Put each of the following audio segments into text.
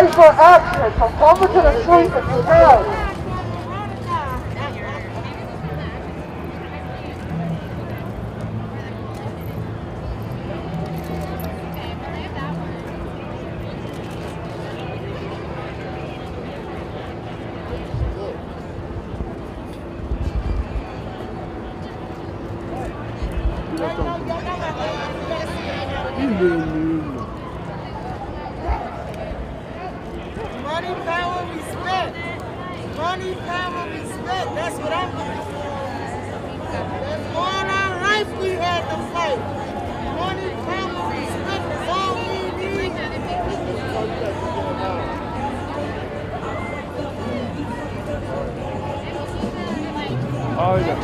ready for action, so come into the street if you can. Money, power, respect. Money, power, respect. That's what I'm looking for. All our life we had to fight. Money, power, respect is all we need. Oh, yeah.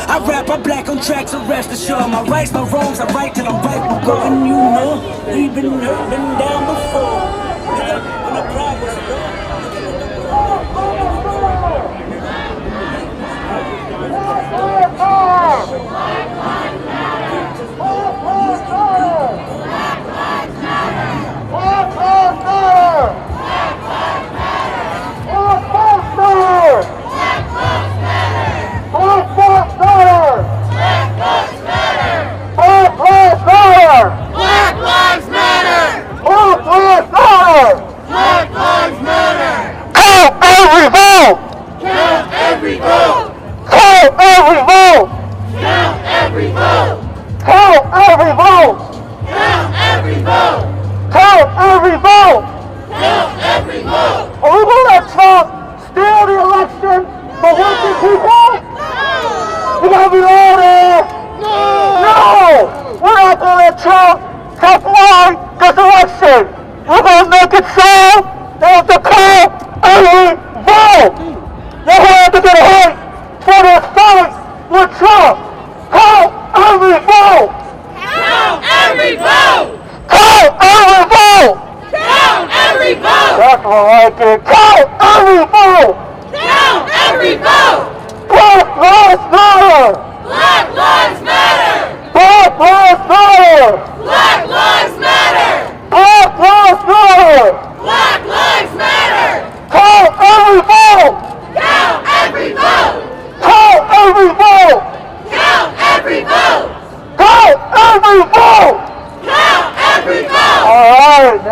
I rap, I black on tracks, so rest assured. My rights, my wrongs, I right till I'm right. I'm going, you know, we've been hurt, been down before. Nigga, when the pride was low.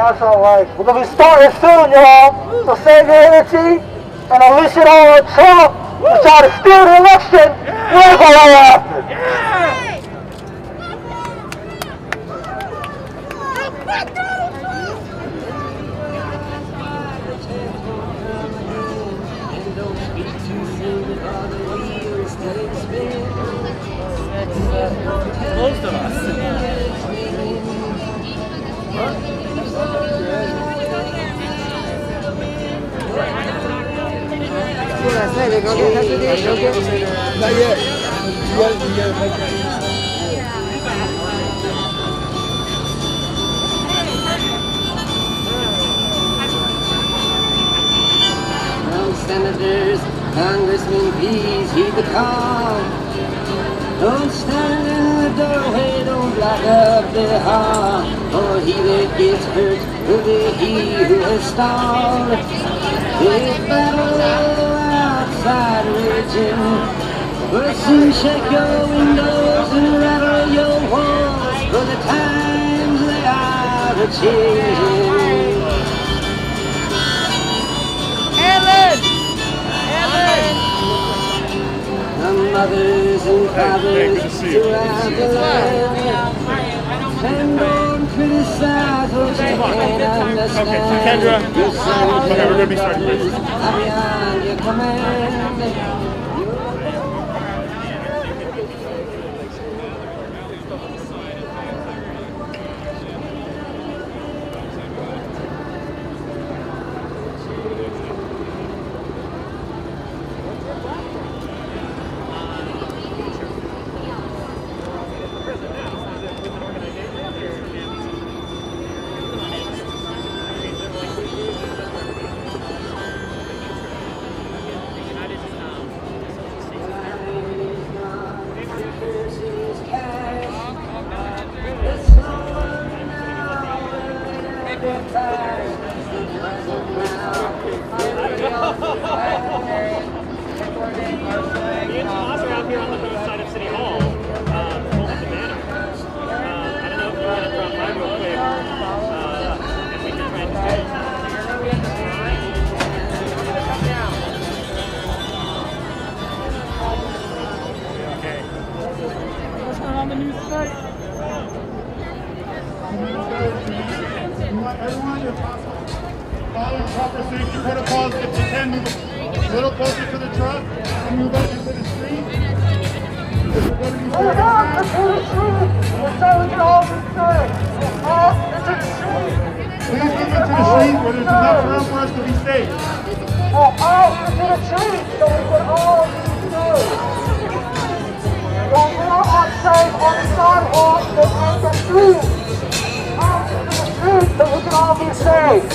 That's alright. We're going to be starting soon, y'all. So save your energy and unleash it all on Trump to try to steal the election. We're going to go after. Most of us. Not yet. You gotta make it. Senators, congressmen, please heed the call. Don't stand in the doorway, don't block up the hall. For he that gets hurt will be he who has stalled. Big battle outside raging, but soon check your windows and rattle your walls. For the times they are a-changing. Mothers and fathers throughout the land, and don't criticize what you can't understand. Kendra. Your sons Okay, we're gonna be and starting daughters first. are beyond your command. Following proper safety protocols, if you can move a little closer to the truck and move up into the street. If you're going to be Move out into the street, so we can all be safe. Out into the street. please move into the street where there's enough room for us to be safe. Out into the street, so we can all be safe. We're more unsafe on the sidewalk than on the street. Out into the street, so we can all be safe.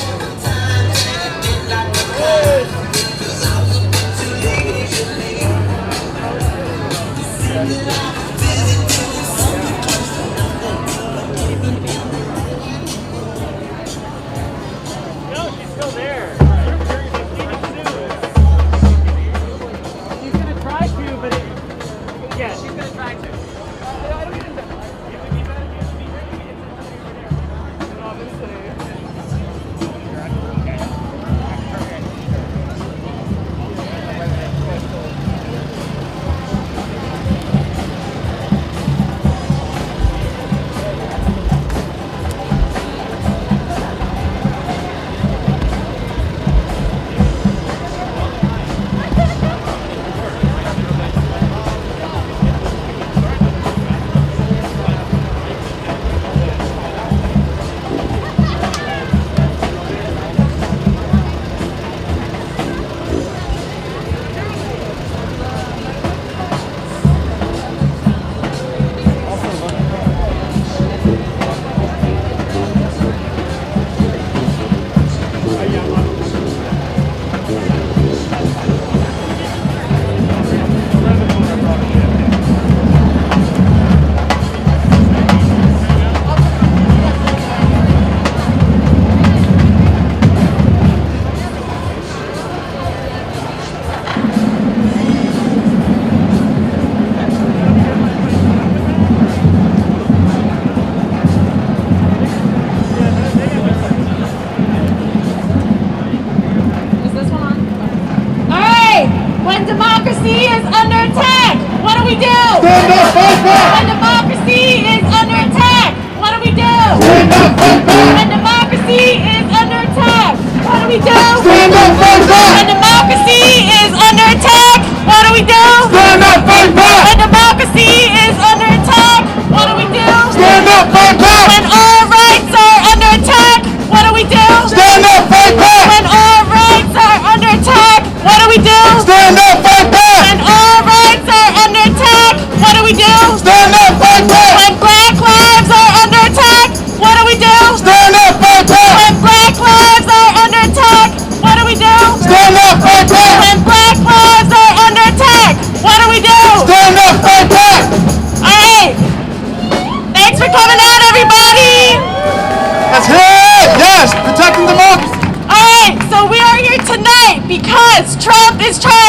Stand up, fight back! When democracy is under attack, what do we do? Stand up, fight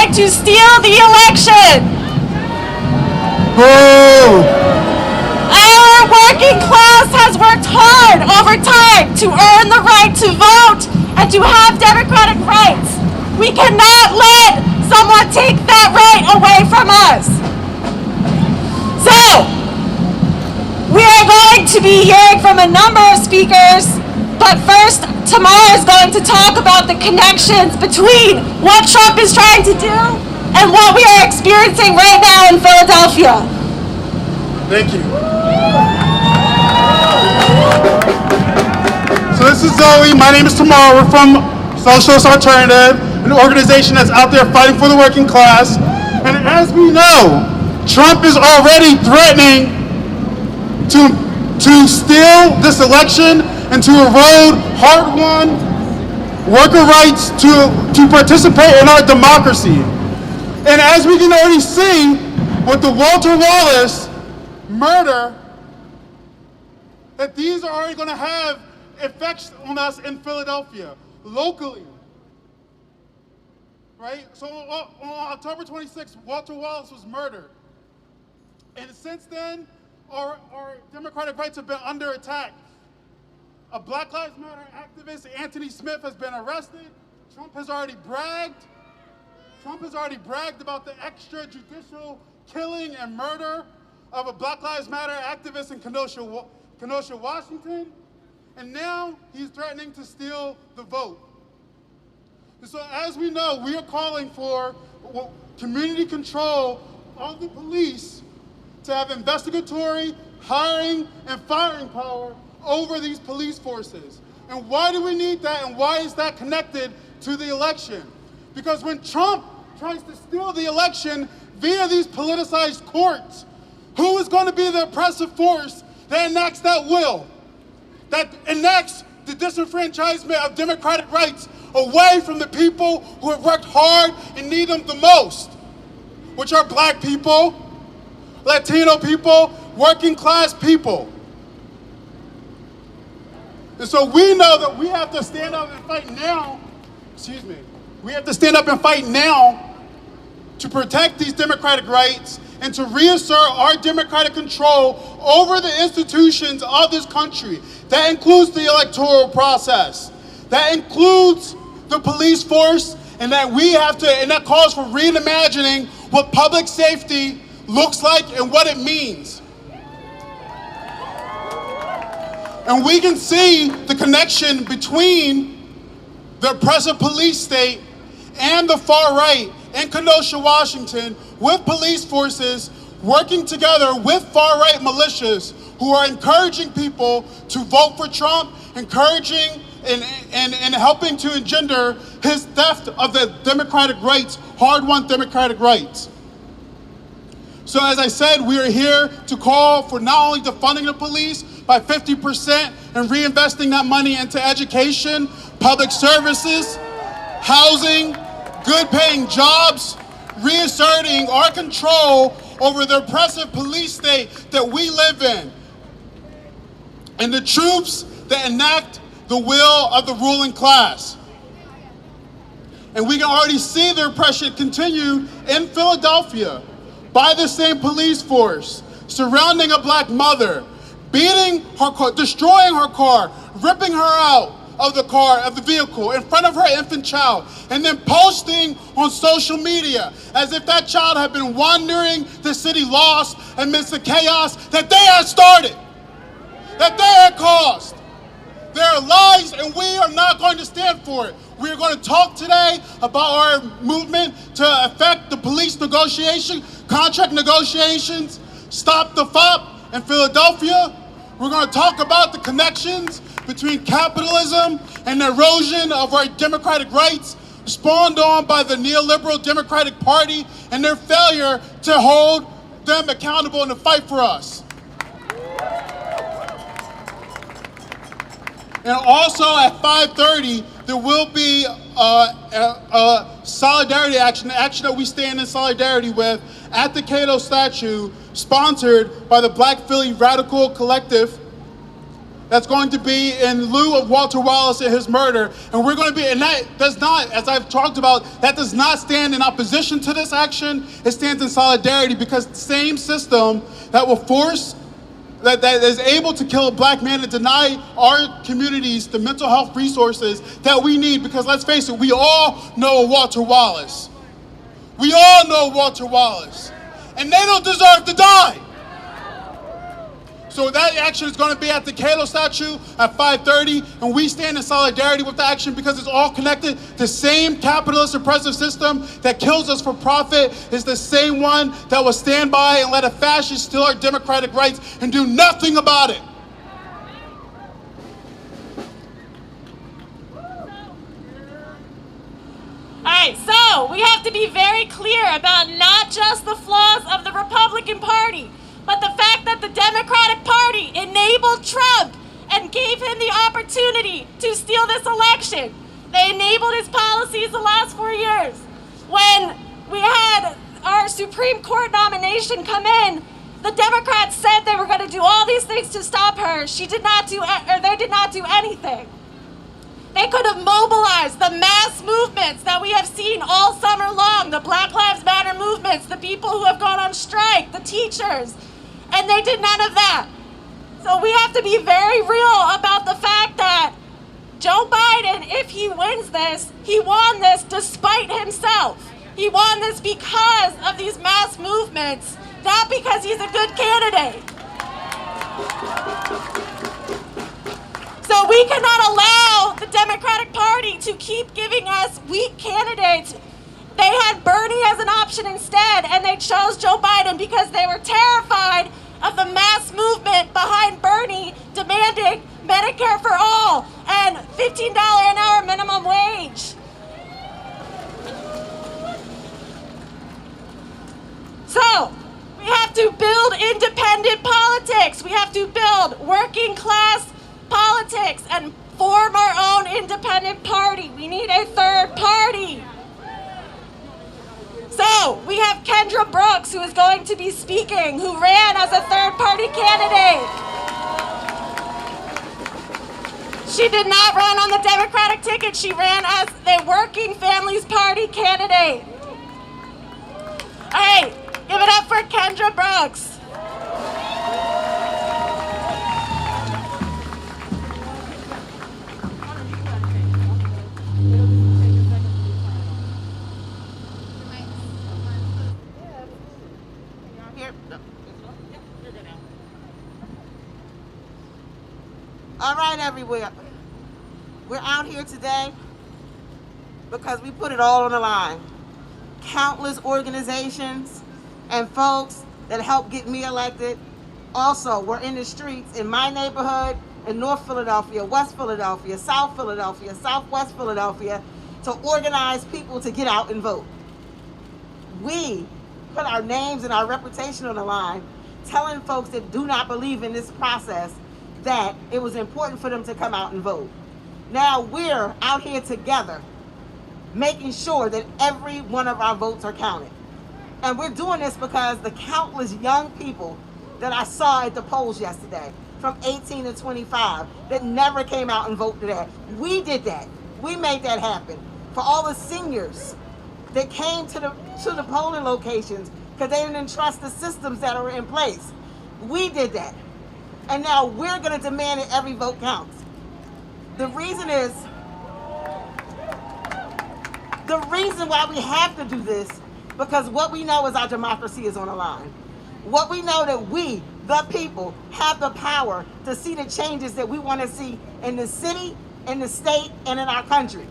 trying to steal the election. Boo! Our working class has worked hard over time to earn the right to vote and to have democratic rights. We cannot let someone take that right away from us. So, we are going to be hearing from a number of speakers, but first, Tamar is going to talk about the connections between what Trump is trying to do and what we are experiencing right now in Philadelphia. Thank you. So this is Zoe. My name is Tamar. We're from Socialist Alternative, an organization that's out there fighting for the working class. And as we know, Trump is already threatening to steal this election and to erode hard-won worker rights to participate in our democracy. And as we can already see with the Walter Wallace murder, that these are already going to have effects on us in Philadelphia, locally. Right? So on October 26th, Walter Wallace was murdered. And since then, our democratic rights have been under attack. A Black Lives Matter activist, Anthony Smith, has been arrested. Trump has already bragged about the extrajudicial killing and murder of a Black Lives Matter activist in Kenosha, Washington. And now he's threatening to steal the vote. And so as we know, we are calling for community control of the police to have investigatory, hiring, and firing power over these police forces. And why do we need that, and why is that connected to the election? Because when Trump tries to steal the election via these politicized courts, who is going to be the oppressive force that enacts that will? That enacts the disenfranchisement of democratic rights away from the people who have worked hard and need them the most, which are Black people, Latino people, working class people. And so we know that we have to stand up and fight now. We have to stand up and fight now to protect these democratic rights and to reassert our democratic control over the institutions of this country. That includes the electoral process. That includes the police force, and that calls for reimagining what public safety looks like and what it means. And we can see the connection between the oppressive police state and the far right in Kenosha, Washington, with police forces working together with far-right militias who are encouraging people to vote for Trump, encouraging and helping to engender his theft of the democratic rights, hard-won democratic rights. So as I said, we are here to call for not only defunding the police by 50% and reinvesting that money into education, public services, housing, good-paying jobs, reasserting our control over the oppressive police state that we live in, and the troops that enact the will of the ruling class. And we can already see the oppression continue in Philadelphia by the same police force, surrounding a Black mother, beating her car, destroying her car, ripping her out of the car, of the vehicle, in front of her infant child, and then posting on social media as if that child had been wandering the city lost amidst the chaos that they had started, that they had caused. There are lies, and we are not going to stand for it. We are going to talk today about our movement to affect the police contract negotiations, stop the FOP in Philadelphia. We're going to talk about the connections between capitalism and the erosion of our democratic rights spawned on by the neoliberal Democratic Party and their failure to hold them accountable and to fight for us. And also at 5:30, there will be a solidarity action, action that we stand in solidarity with at the Cato statue, sponsored by the Black Philly Radical Collective. that's going to be in lieu of Walter Wallace and his murder. And we're going to be, and that does not, as I've talked about, that does not stand in opposition to this action. It stands in solidarity, because the same system that will force, that is able to kill a black man and deny our communities the mental health resources that we need, because let's face it, we all know Walter Wallace. We all know Walter Wallace. And they don't deserve to die. So that action is going to be at the Kalo statue at 5:30, and we stand in solidarity with the action because it's all connected. The same capitalist oppressive system that kills us for profit is the same one that will stand by and let a fascist steal our democratic rights and do nothing about it. Alright, so we have to be very clear about not just the flaws of the Republican Party, but the fact that the Democratic Party enabled Trump and gave him the opportunity to steal this election. They enabled his policies the last 4 years. When we had our Supreme Court nomination come in, the Democrats said they were going to do all these things to stop her. They did not do anything. They could have mobilized the mass movements that we have seen all summer long, the Black Lives Matter movements, the people who have gone on strike, the teachers, and they did none of that. So we have to be very real about the fact that Joe Biden, if he wins this, he won this despite himself. He won this because of these mass movements, not because he's a good candidate. So we cannot allow the Democratic Party to keep giving us weak candidates. They had Bernie as an option instead, and they chose Joe Biden because they were terrified of the mass movement behind Bernie demanding Medicare for all and $15 an hour minimum wage. So we have to build independent politics. We have to build working class politics and form our own independent party. We need a third party. So we have Kendra Brooks, who is going to be speaking, who ran as a third party candidate. She did not run on the Democratic ticket. She ran as the Working Families Party candidate. All right, give it up for Kendra Brooks. All right, everywhere. We're out here today because we put it all on the line. Countless organizations and folks that helped get me elected also were in the streets in my neighborhood, in North Philadelphia, West Philadelphia, South Philadelphia, Southwest Philadelphia, to organize people to get out and vote. We put our names and our reputation on the line, telling folks that do not believe in this process that it was important for them to come out and vote. Now we're out here together, making sure that every one of our votes are counted. And we're doing this because the countless young people that I saw at the polls yesterday, from 18 to 25, that never came out and voted that. We did that. We made that happen. For all the seniors that came to the polling locations because they didn't trust the systems that are in place. We did that. And now we're going to demand that every vote counts. The reason why we have to do this, because what we know is our democracy is on the line. What we know that we, the people, have the power to see the changes that we want to see in the city, in the state, and in our country.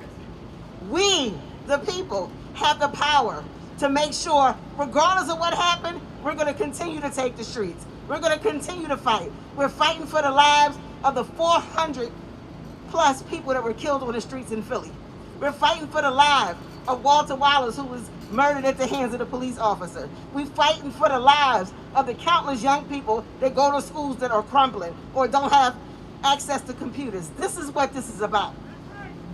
We, the people, have the power to make sure, regardless of what happened, we're going to continue to take the streets. We're going to continue to fight. We're fighting for the lives of the 400 plus people that were killed on the streets in Philly. We're fighting for the lives of Walter Wallace, who was murdered at the hands of the police officer. We're fighting for the lives of the countless young people that go to schools that are crumbling or don't have access to computers. This is what this is about.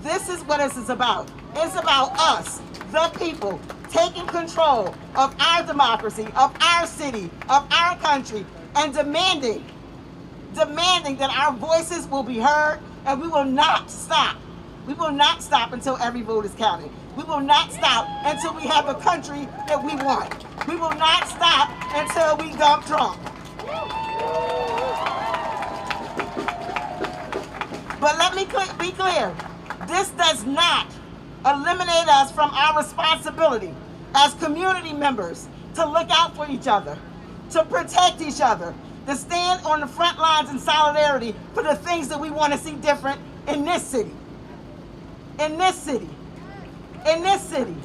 This is what this is about. It's about us, the people, taking control of our democracy, of our city, of our country, and demanding demanding that our voices will be heard, and we will not stop. We will not stop until every vote is counted. We will not stop until we have a country that we want. We will not stop until we dump Trump. But let me be clear. This does not eliminate us from our responsibility as community members to look out for each other, to protect each other, to stand on the front lines in solidarity for the things that we want to see different in this city. In this city. In this city.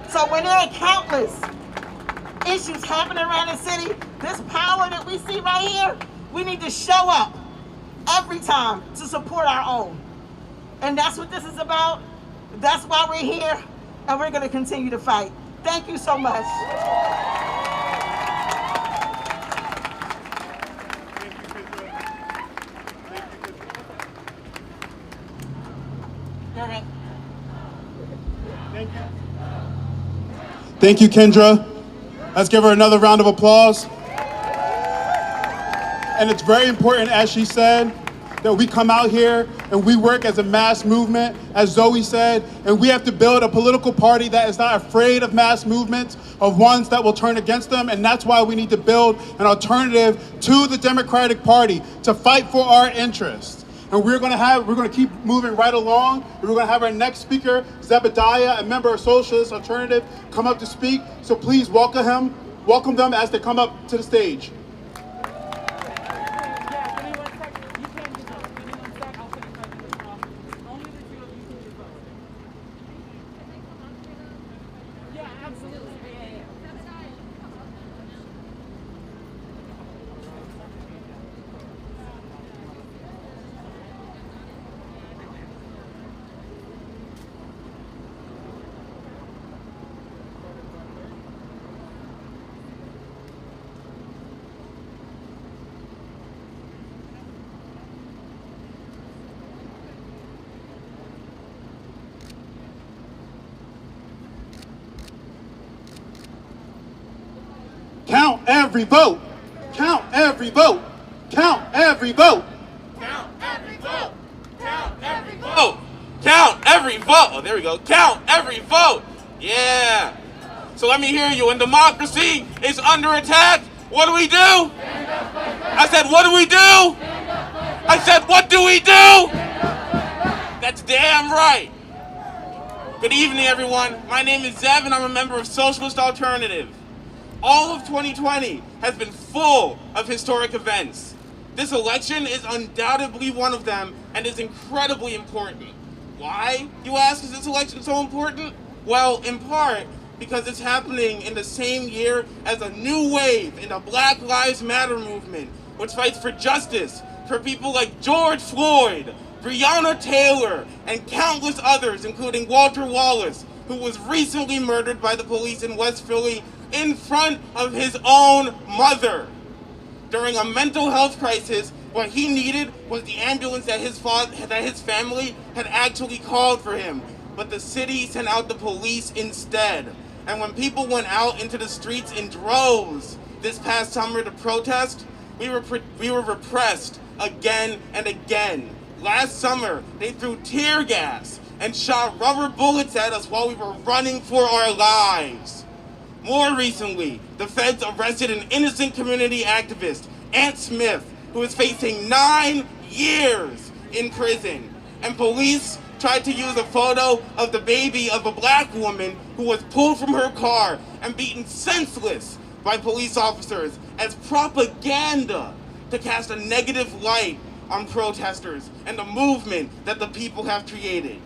So when there are countless issues happening around the city, this power that we see right here, we need to show up every time to support our own. And that's what this is about. That's why we're here, and we're going to continue to fight. Thank you so much. Thank you, Kendra. Let's give her another round of applause. And it's very important, as she said, that we come out here and we work as a mass movement, as Zoe said, and we have to build a political party that is not afraid of mass movements, of ones that will turn against them, and that's why we need to build an alternative to the Democratic Party to fight for our interests. And we're gonna keep moving right along. We're gonna have our next speaker, Zebediah, a member of Socialist Alternative, come up to speak. So please welcome them as they come up to the stage. Count every vote. Count every vote. Count every vote. Count every vote. Count every vote. Count every vote. Oh, there we go. Count every vote. Yeah. So let me hear you. When democracy is under attack, what do we do? I said, what do we do? I said, what do we do? That's damn right. Good evening, everyone. My name is Zev, and I'm a member of Socialist Alternative. All of 2020 has been full of historic events. This election is undoubtedly one of them and is incredibly important. Why, you ask, is this election so important? Well, in part, because it's happening in the same year as a new wave in the Black Lives Matter movement, which fights for justice for people like George Floyd, Breonna Taylor, and countless others, including Walter Wallace, who was recently murdered by the police in West Philly in front of his own mother. During a mental health crisis, what he needed was the ambulance that his family had actually called for him. But the city sent out the police instead. And when people went out into the streets in droves this past summer to protest, we were repressed again and again. Last summer, they threw tear gas and shot rubber bullets at us while we were running for our lives. More recently, the feds arrested an innocent community activist, Ant Smith, who is facing 9 years in prison. And police tried to use a photo of the baby of a black woman who was pulled from her car and beaten senseless by police officers as propaganda to cast a negative light on protesters and the movement that the people have created.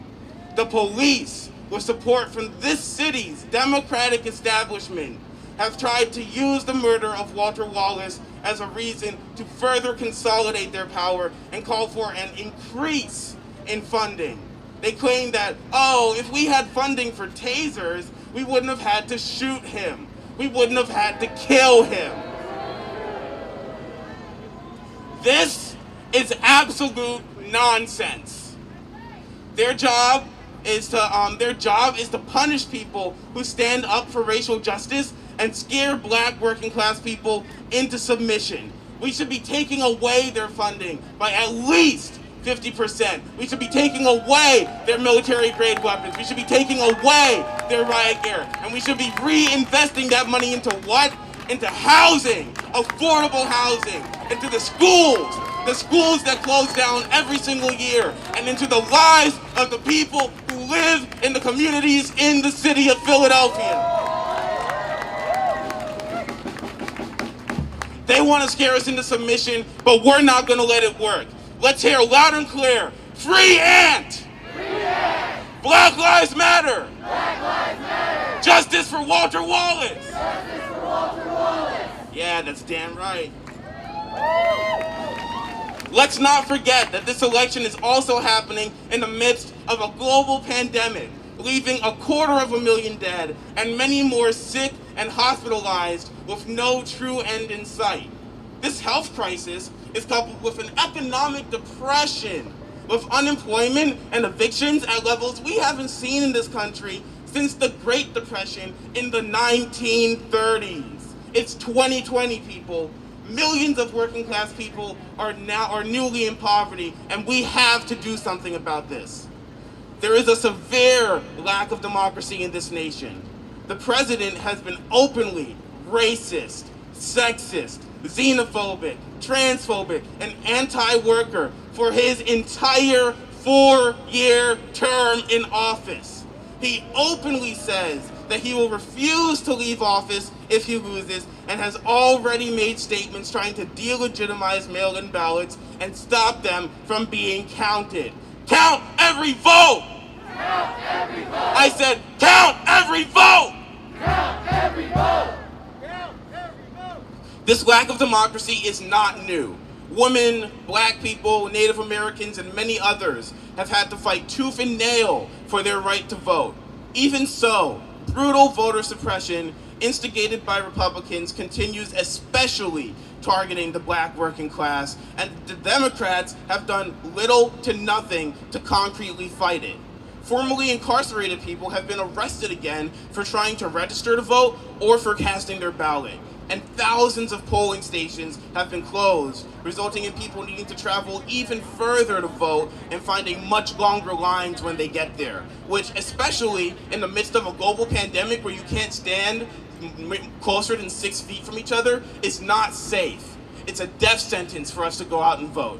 The police, with support from this city's Democratic establishment, have tried to use the murder of Walter Wallace as a reason to further consolidate their power and call for an increase in funding. They claim that, oh, if we had funding for tasers, we wouldn't have had to shoot him. We wouldn't have had to kill him. This is absolute nonsense. Their job is to punish people who stand up for racial justice and scare black working class people into submission. We should be taking away their funding by at least 50%. We should be taking away their military-grade weapons. We should be taking away their riot gear. And we should be reinvesting that money into what? Into housing, affordable housing, into the schools that close down every single year, and into the lives of the people who live in the communities in the city of Philadelphia. They want to scare us into submission, but we're not going to let it work. Let's hear loud and clear. Free Ant! Free Ant! Black Lives Matter! Black Lives Matter! Justice for Walter Wallace! Justice for Walter Wallace! Yeah, that's damn right. Let's not forget that this election is also happening in the midst of a global pandemic, leaving 250,000 dead and many more sick and hospitalized with no true end in sight. This health crisis is coupled with an economic depression, with unemployment and evictions at levels we haven't seen in this country since the Great Depression in the 1930s. It's 2020, people. Millions of working class people are newly in poverty, and we have to do something about this. There is a severe lack of democracy in this nation. The president has been openly racist, sexist, xenophobic, transphobic, and anti-worker for his entire 4-year term in office. He openly says that he will refuse to leave office if he loses, and has already made statements trying to delegitimize mail-in ballots and stop them from being counted. Count every vote! Count every vote! I said, count every vote! Count every vote! Count every vote! This lack of democracy is not new. Women, black people, Native Americans, and many others have had to fight tooth and nail for their right to vote. Even so, brutal voter suppression instigated by Republicans continues, especially targeting the black working class, and the Democrats have done little to nothing to concretely fight it. Formerly incarcerated people have been arrested again for trying to register to vote or for casting their ballot. And thousands of polling stations have been closed, resulting in people needing to travel even further to vote and finding much longer lines when they get there, which, especially in the midst of a global pandemic where you can't stand closer than 6 feet from each other, is not safe. It's a death sentence for us to go out and vote.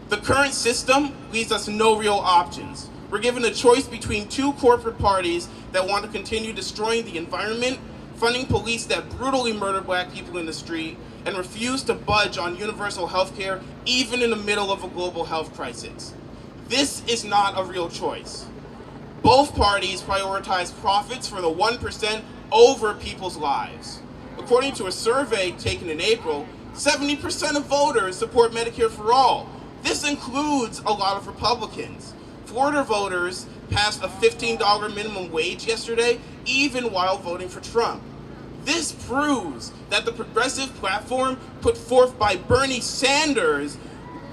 The current system leaves us no real options. We're given a choice between two corporate parties that want to continue destroying the environment, funding police that brutally murder black people in the street, and refuse to budge on universal health care even in the middle of a global health crisis. This is not a real choice. Both parties prioritize profits for the 1% over people's lives. According to a survey taken in April, 70% of voters support Medicare for all. This includes a lot of Republicans. Florida voters passed a $15 minimum wage yesterday, even while voting for Trump. This proves that the progressive platform put forth by Bernie Sanders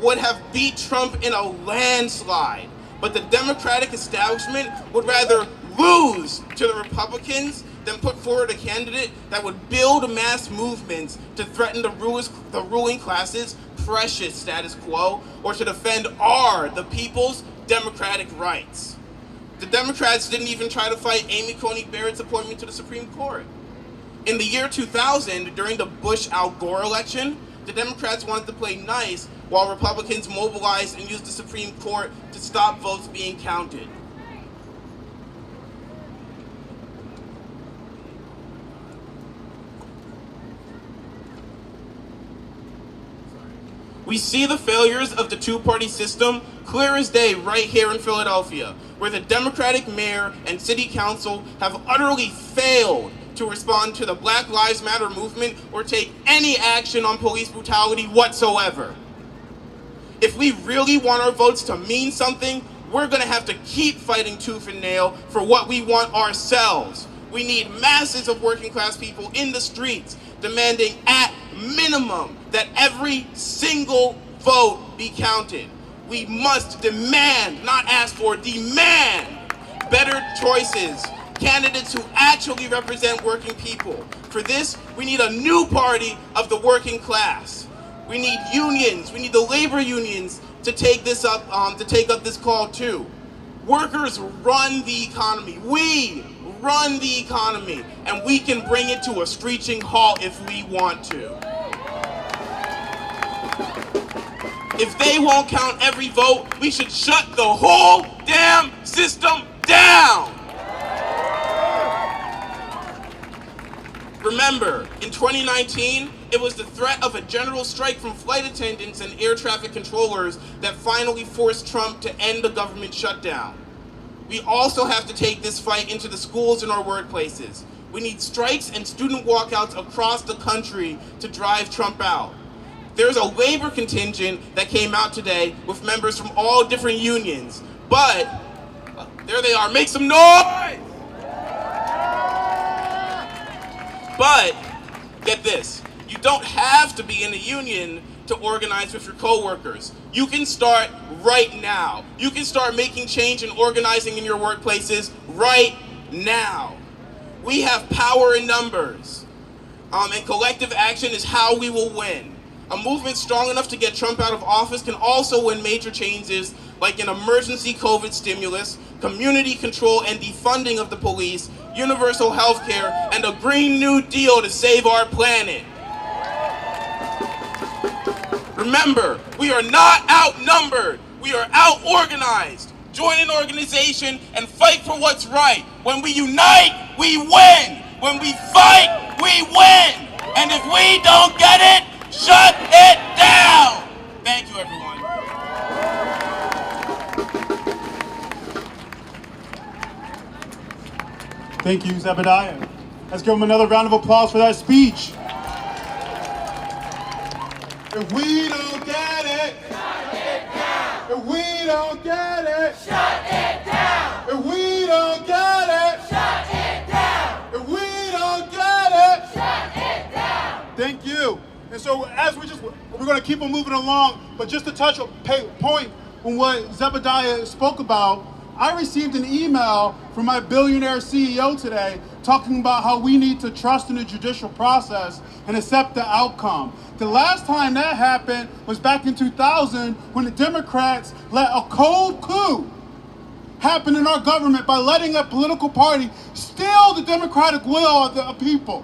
would have beat Trump in a landslide. But the Democratic establishment would rather lose to the Republicans than put forward a candidate that would build mass movements to threaten the ruling class's precious status quo, or to defend the people's democratic rights. The Democrats didn't even try to fight Amy Coney Barrett's appointment to the Supreme Court. In the year 2000, during the Bush-Al Gore election, the Democrats wanted to play nice while Republicans mobilized and used the Supreme Court to stop votes being counted. We see the failures of the two-party system clear as day right here in Philadelphia, where the Democratic mayor and city council have utterly failed to respond to the Black Lives Matter movement or take any action on police brutality whatsoever. If we really want our votes to mean something, we're gonna have to keep fighting tooth and nail for what we want ourselves. We need masses of working class people in the streets demanding at minimum that every single vote be counted. We must demand, not ask for, demand better choices, candidates who actually represent working people. For this, we need a new party of the working class. We need unions. We need the labor unions to take this up, to take up this call too. Workers run the economy. We run the economy, and we can bring it to a screeching halt if we want to. If they won't count every vote, we should shut the whole damn system down. Remember, in 2019, it was the threat of a general strike from flight attendants and air traffic controllers that finally forced Trump to end the government shutdown. We also have to take this fight into the schools and our workplaces. We need strikes and student walkouts across the country to drive Trump out. There's a labor contingent that came out today with members from all different unions, but there they are, make some noise! But get this, you don't have to be in a union to organize with your coworkers. You can start right now. You can start making change and organizing in your workplaces right now. We have power in numbers, and collective action is how we will win. A movement strong enough to get Trump out of office can also win major changes like an emergency COVID stimulus, community control and defunding of the police, universal health care, and a Green New Deal to save our planet. Remember, we are not outnumbered. We are out-organized. Join an organization and fight for what's right. When we unite, we win. When we fight, we win. And if we don't get it, shut it down. Thank you, everyone. Thank you, Zebediah. Let's give him another round of applause for that speech. If we don't get it, shut it down. If we don't get it, shut it down. If we don't get it, shut it down. If we don't get it, shut it down. Thank you. And so as we're going to keep on moving along, but just to touch a point on what Zebediah spoke about, I received an email from my billionaire CEO today talking about how we need to trust in the judicial process and accept the outcome. The last time that happened was back in 2000 when the Democrats let a cold coup happen in our government by letting a political party steal the democratic will of the people.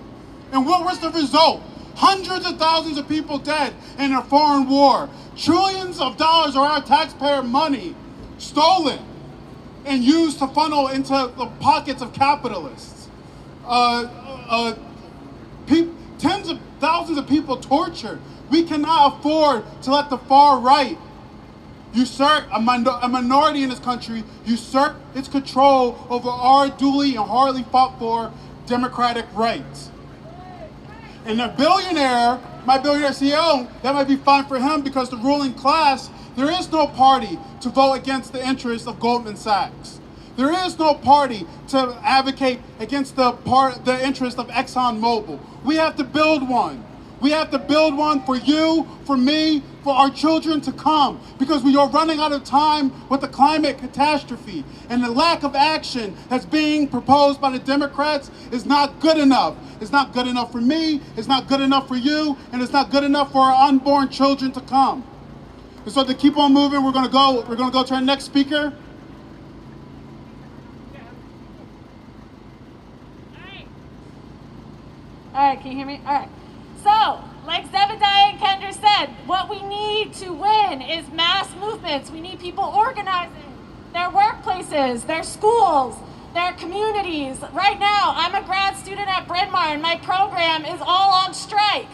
And what was the result? Hundreds of thousands of people dead in a foreign war. Trillions of dollars of our taxpayer money stolen and used to funnel into the pockets of capitalists. Tens of thousands of people tortured. We cannot afford to let the far right usurp, a minority in this country, usurp its control over our duly and hardly fought for democratic rights. And the billionaire, my billionaire CEO, that might be fine for him because the ruling class, there is no party to vote against the interests of Goldman Sachs. There is no party to advocate against the interest of ExxonMobil. We have to build one. We have to build one for you, for me, for our children to come, because we are running out of time with the climate catastrophe. And the lack of action that's being proposed by the Democrats is not good enough. It's not good enough for me, it's not good enough for you, and it's not good enough for our unborn children to come. And so to keep on moving, we're gonna go to our next speaker. All right, can you hear me? All right. So, like Zebediah and Kendra said, what we need to win is mass movements. We need people organizing their workplaces, their schools, their communities. Right now, I'm a grad student at Bryn Mawr, and my program is all on strike.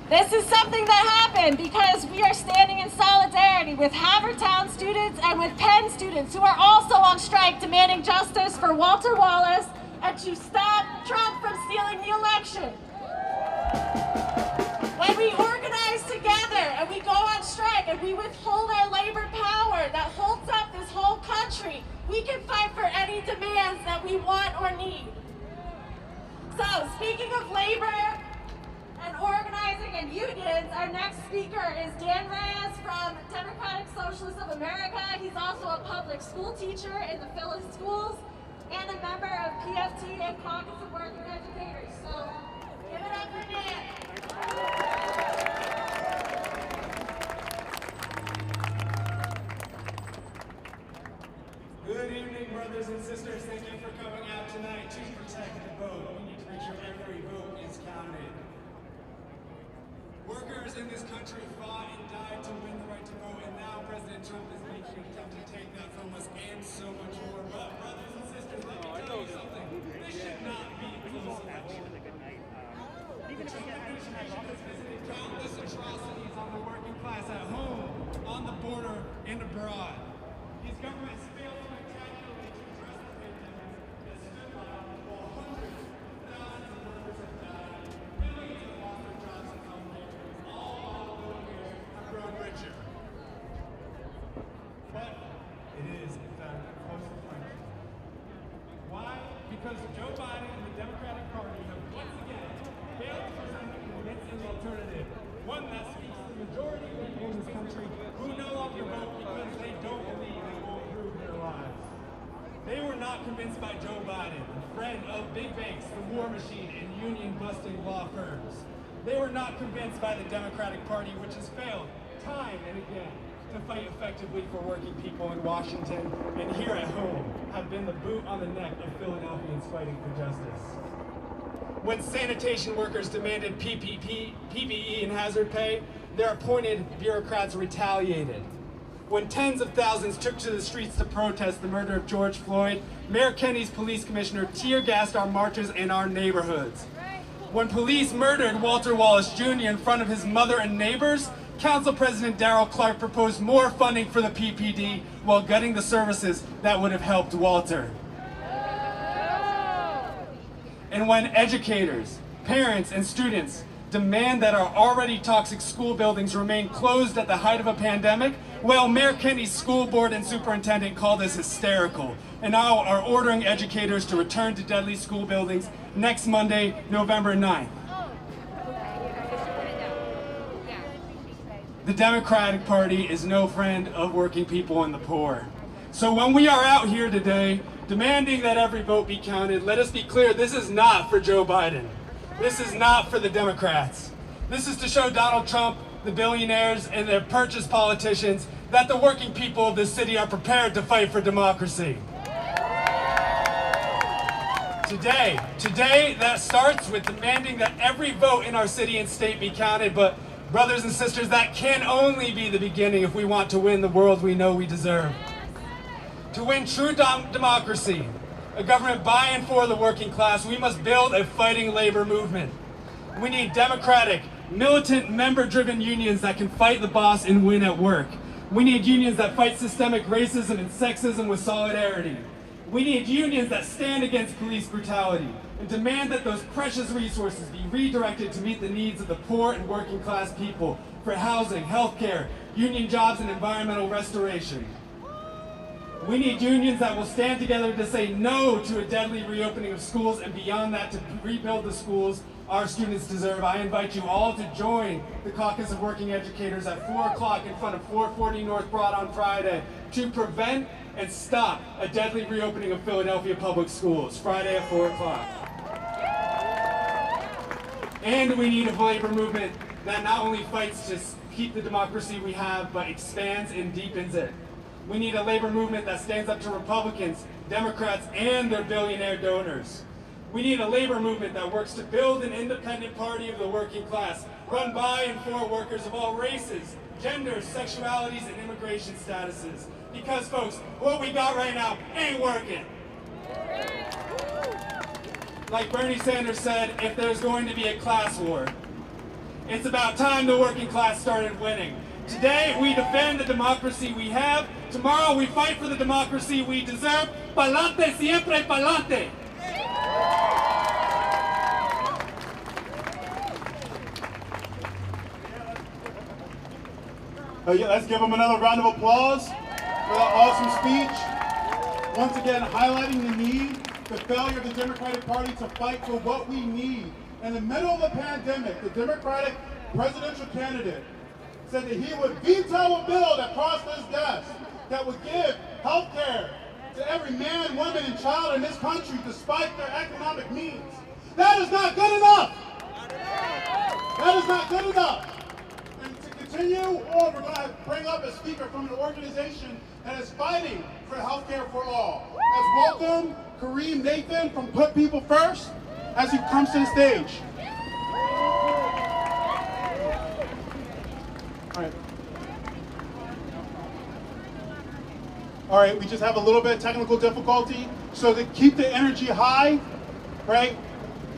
This is something that happened because we are standing in solidarity with Havertown students and with Penn students who are also on strike demanding justice for Walter Wallace and to stop Trump from stealing the election. When we organize together and we go on strike and we withhold our labor power that holds up this whole country, we can fight for any demands that we want or need. So, speaking of labor and organizing and unions, our next speaker is Dan Reyes from Democratic Socialists of America. He's also a public school teacher in the Philly schools and a member of PFT and Caucus of Working Educators. So, Good evening, brothers and sisters. Thank you for coming out tonight to protect the vote. We need to make sure every vote is counted. Workers in this country fought and died to win the right to vote, and now President Trump is making an attempt to take that from us and so much more. But brothers and sisters, let me tell you something. This should not be a close election. The Trump administration has visited countless atrocities on the working class at home, on the border, and abroad. His government has failed spectacularly to address the pandemic that stood by while hundreds of thousands of workers have died, millions have lost their jobs in healthcare, all while billionaires have grown richer. But it is, in fact, a close election. Why? Because Joe Biden and the Democratic Party have once again failed to present a convincing alternative, one that speaks to the majority of people in this country who no longer vote because they don't believe it will improve their lives. They were not convinced by Joe Biden, a friend of big banks, the war machine, and union-busting law firms. They were not convinced by the Democratic Party, which has failed time and again to fight effectively for working people in Washington and here at home have been the boot on the neck of Philadelphians fighting for justice. When sanitation workers demanded PPE and hazard pay, their appointed bureaucrats retaliated. When tens of thousands took to the streets to protest the murder of George Floyd, Mayor Kenny's police commissioner tear-gassed our marches and our neighborhoods. When police murdered Walter Wallace Jr. in front of his mother and neighbors, Council President Darrell Clark proposed more funding for the PPD while gutting the services that would have helped Walter. And when educators, parents, and students demand that our already toxic school buildings remain closed at the height of a pandemic, well, Mayor Kenny's school board and superintendent called this hysterical, and now are ordering educators to return to deadly school buildings next Monday, November 9th. The Democratic Party is no friend of working people and the poor. So when we are out here today demanding that every vote be counted, let us be clear, this is not for Joe Biden. This is not for the Democrats. This is to show Donald Trump, the billionaires, and their purchase politicians that the working people of this city are prepared to fight for democracy. Today, that starts with demanding that every vote in our city and state be counted, but brothers and sisters, that can only be the beginning if we want to win the world we know we deserve. To win true democracy, a government by and for the working class, we must build a fighting labor movement. We need democratic, militant, member-driven unions that can fight the boss and win at work. We need unions that fight systemic racism and sexism with solidarity. We need unions that stand against police brutality and demand that those precious resources be redirected to meet the needs of the poor and working class people for housing, healthcare, union jobs, and environmental restoration. We need unions that will stand together to say no to a deadly reopening of schools and beyond that to rebuild the schools our students deserve. I invite you all to join the Caucus of Working Educators at 4 o'clock in front of 440 North Broad on Friday to prevent and stop a deadly reopening of Philadelphia public schools, Friday at 4 o'clock. And we need a labor movement that not only fights to keep the democracy we have, but expands and deepens it. We need a labor movement that stands up to Republicans, Democrats, and their billionaire donors. We need a labor movement that works to build an independent party of the working class, run by and for workers of all races, genders, sexualities, and immigration statuses. Because, folks, what we got right now ain't working. Like Bernie Sanders said, if there's going to be a class war, it's about time the working class started winning. Today, we defend the democracy we have. Tomorrow, we fight for the democracy we deserve. Pa'lante, siempre pa'lante. Let's give them another round of applause for that awesome speech. Once again, highlighting the need, the failure of the Democratic Party to fight for what we need. In the middle of the pandemic, the Democratic presidential candidate said that he would veto a bill that crossed his desk that would give health care to every man, woman, and child in this country despite their economic means. That is not good enough. That is not good enough. And to continue on, we're going to bring up a speaker from an organization that is fighting for healthcare for all. Let's welcome Kareem Nathan from Put People First as he comes to the stage. All right, we just have a little bit of technical difficulty. So to keep the energy high, right,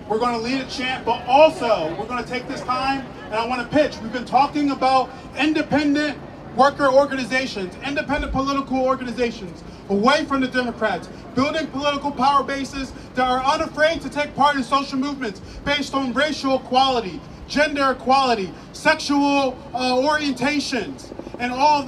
we're going to lead a chant, but also we're going to take this time and I want to pitch. We've been talking about independent worker organizations, independent political organizations, away from the Democrats, building political power bases that are unafraid to take part in social movements based on racial equality, gender equality, sexual orientations, and all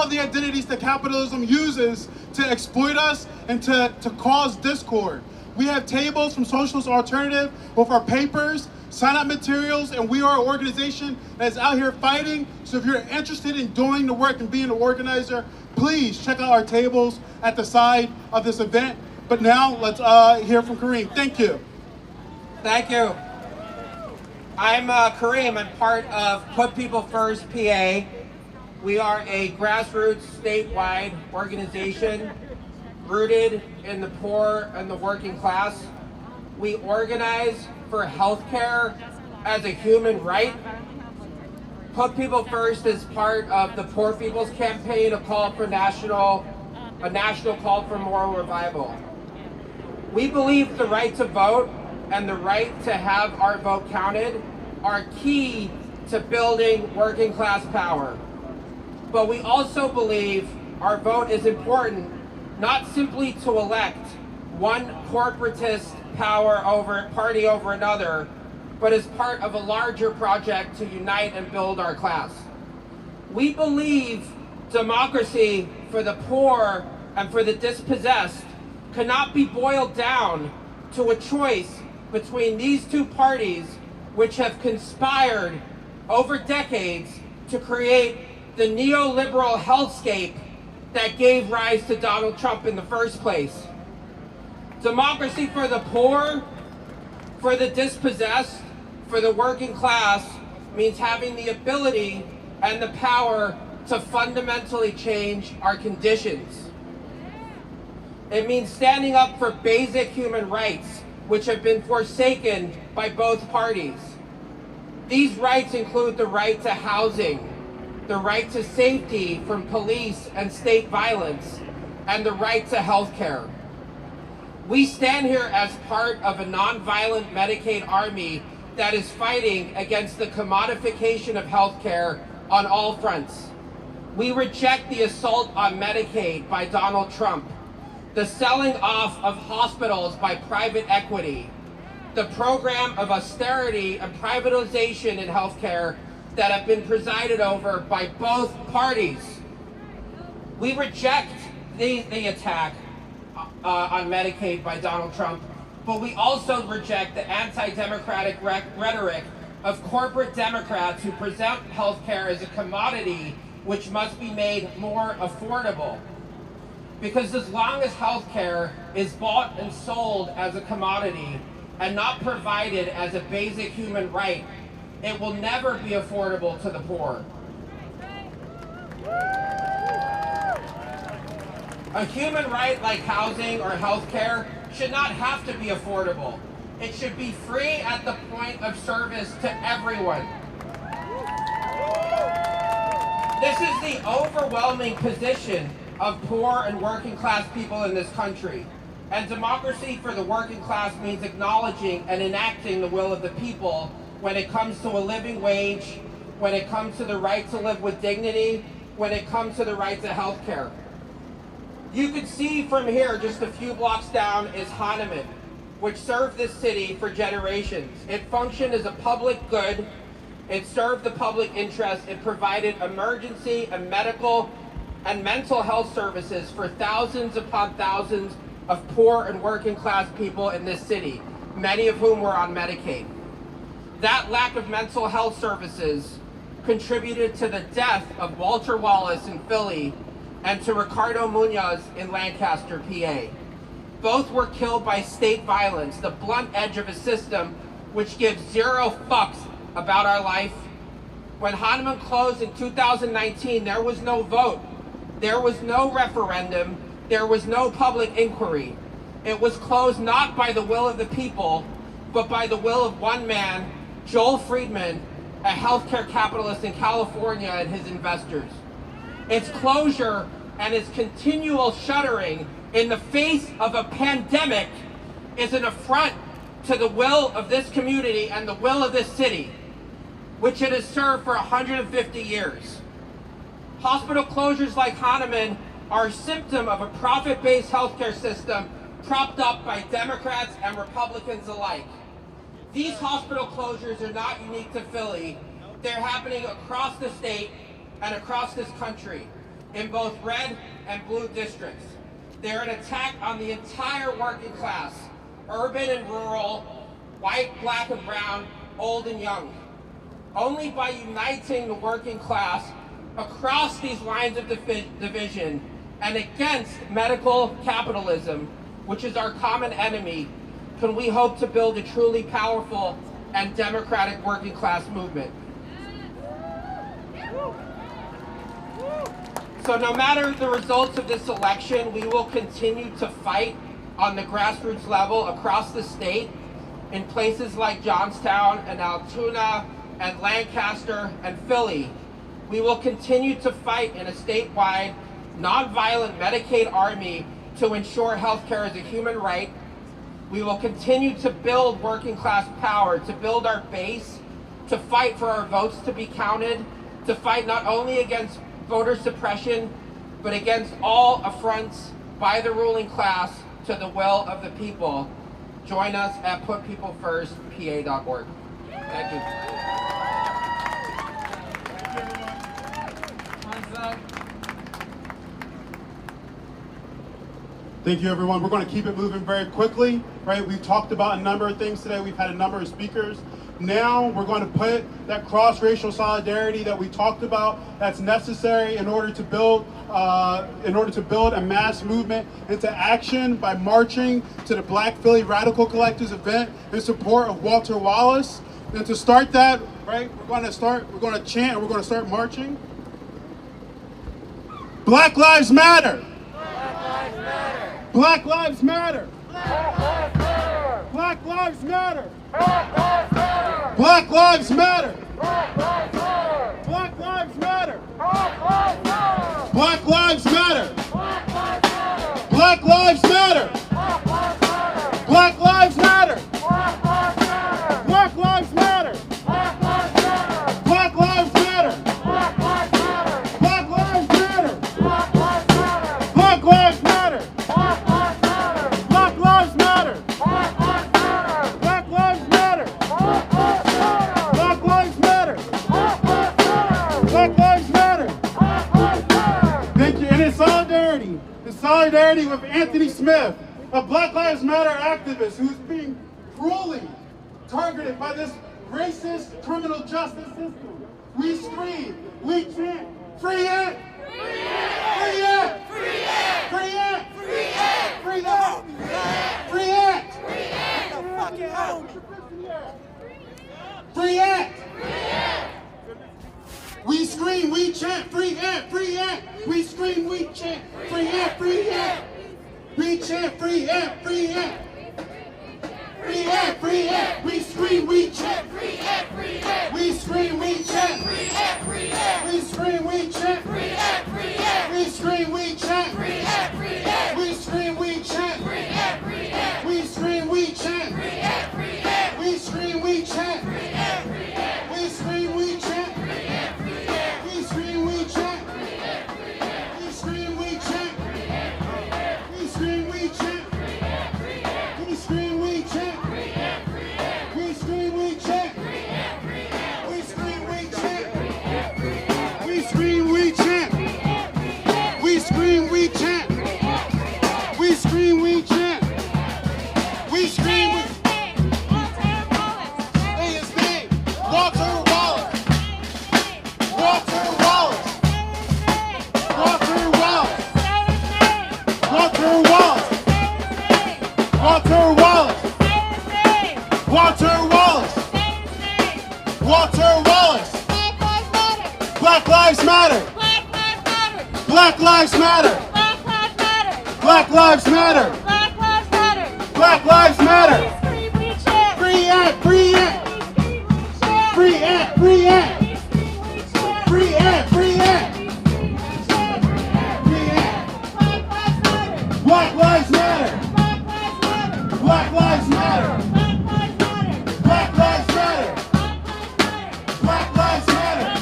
of the identities that capitalism uses to exploit us and to cause discord. We have tables from Socialist Alternative with our papers, sign-up materials, and we are an organization that is out here fighting. So if you're interested in doing the work and being an organizer, please check out our tables at the side of this event. But now let's hear from Kareem. Thank you. Thank you. I'm Kareem. I'm part of Put People First PA. We are a grassroots statewide organization rooted in the poor and the working class. We organize for healthcare as a human right. Put People First is part of the Poor People's Campaign, a national call for moral revival. We believe the right to vote and the right to have our vote counted are key to building working class power. But we also believe our vote is important not simply to elect one corporatist party over another, but as part of a larger project to unite and build our class. We believe democracy for the poor and for the dispossessed cannot be boiled down to a choice between these two parties which have conspired over decades to create the neoliberal hellscape that gave rise to Donald Trump in the first place. Democracy for the poor, for the dispossessed, for the working class means having the ability and the power to fundamentally change our conditions. It means standing up for basic human rights, which have been forsaken by both parties. These rights include the right to housing, the right to safety from police and state violence, and the right to health care. We stand here as part of a nonviolent Medicaid army that is fighting against the commodification of health care on all fronts. We reject the assault on Medicaid by Donald Trump, the selling off of hospitals by private equity, the program of austerity and privatization in healthcare that have been presided over by both parties. We reject the attack on Medicaid by Donald Trump, but we also reject the anti-democratic rhetoric of corporate Democrats who present healthcare as a commodity which must be made more affordable. Because as long as healthcare is bought and sold as a commodity and not provided as a basic human right, it will never be affordable to the poor. A human right like housing or healthcare should not have to be affordable. It should be free at the point of service to everyone. This is the overwhelming position of poor and working class people in this country. And democracy for the working class means acknowledging and enacting the will of the people when it comes to a living wage, when it comes to the right to live with dignity, when it comes to the right to health care. You can see from here, just a few blocks down, is Hahnemann, which served this city for generations. It functioned as a public good. It served the public interest. It provided emergency and medical and mental health services for thousands upon thousands of poor and working class people in this city, many of whom were on Medicaid. That lack of mental health services contributed to the death of Walter Wallace in Philly and to Ricardo Munoz in Lancaster, PA. Both were killed by state violence, the blunt edge of a system which gives zero fucks about our life. When Hahnemann closed in 2019, there was no vote. There was no referendum. There was no public inquiry. It was closed not by the will of the people, but by the will of one man, Joel Friedman, a healthcare capitalist in California, and his investors. Its closure and its continual shuttering in the face of a pandemic is an affront to the will of this community and the will of this city, which it has served for 150 years. Hospital closures like Hahnemann are a symptom of a profit-based healthcare system propped up by Democrats and Republicans alike. These hospital closures are not unique to Philly. They're happening across the state and across this country in both red and blue districts. They're an attack on the entire working class, urban and rural, white, black and brown, old and young. Only by uniting the working class across these lines of division and against medical capitalism, which is our common enemy, can we hope to build a truly powerful and democratic working class movement. So no matter the results of this election, we will continue to fight on the grassroots level across the state in places like Johnstown and Altoona and Lancaster and Philly. We will continue to fight in a statewide, nonviolent Medicaid army to ensure healthcare is a human right. We will continue to build working class power, to build our base, to fight for our votes to be counted, to fight not only against voter suppression, but against all affronts by the ruling class to the will of the people. Join us at putpeoplefirstpa.org. Thank you. Thank you, everyone. We're going to keep it moving very quickly, right? We've talked about a number of things today. We've had a number of speakers. Now we're going to put that cross-racial solidarity that we talked about, that's necessary in order to build a mass movement into action by marching to the Black Philly Radical Collective's event in support of Walter Wallace. And to start that, right, we're going to chant and we're going to start marching. Black Lives Matter. Black Lives Matter. Black Lives Matter. Black Lives Matter. Black Lives Matter. Black Lives Matter. Black Lives Matter. Black Lives Matter. Black Lives Matter. Black Lives Matter. Black Lives Matter. Black Lives Matter. Black Lives Matter. Black Lives Matter. Black Lives Matter. Black Lives Matter. Thank you. And in solidarity with Anthony Smith, a Black Lives Matter activist who's being cruelly targeted by this racist criminal justice system. We scream, we chant, free Ant! Free Ant! Free Ant! Free Ant! Free Ant! Free Ant! Free Ant! Free Ant! Free Ant! We scream, we chant, free Ant! Free Ant! We scream, we chant, free Ant! Free Ant! We chant, free Ant! Free Ant! Free Ant! Free Ant! We scream, we chant, free Ant! Free Ant! We scream, we chant, free Ant! Free Ant! We scream, we chant, free Ant! Free Ant! We scream, we chant, free Ant! Free Ant! We scream, we chant, free Ant! Free Ant! We scream, we chant, free Ant! Free Ant! We scream, we chant, free Ant! Free Ant! We scream, we chant, free Ant! Free Ant! We scream, we chant, free Ant! Free Ant! We scream, we chant, free Ant! Free Ant! We scream, we chant, free Ant! Free Ant! We scream, we chant, free Ant! Free Ant! We scream, we chant, free Ant! Free Ant! We scream, we Black Lives Matter. Black Lives Matter. Black Lives Matter. Black Lives Matter. Black Lives Matter. We scream, we chant. Free Ant, free Ant. We scream, we chant. Free Ant, free Ant. We scream, we chant. Free Ant, free Ant. We scream, we chant. Free Ant. Black Lives Matter. Black Lives Matter. Black Lives Matter. Black Lives Matter.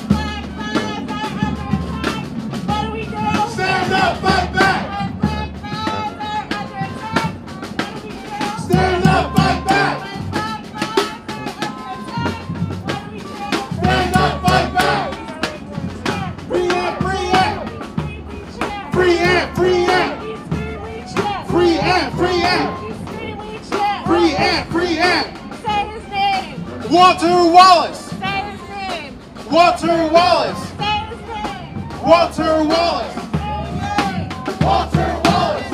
What do we do? Stand up, fight back. Stand up, fight back. Stand up, fight back. Free Ant, free Ant. Free Ant, free Ant. Free Ant, free Ant. Free Ant, free Ant. Say his name. Walter Wallace. Say his name. Walter Wallace. Say his name. Walter Wallace. Walter Wallace.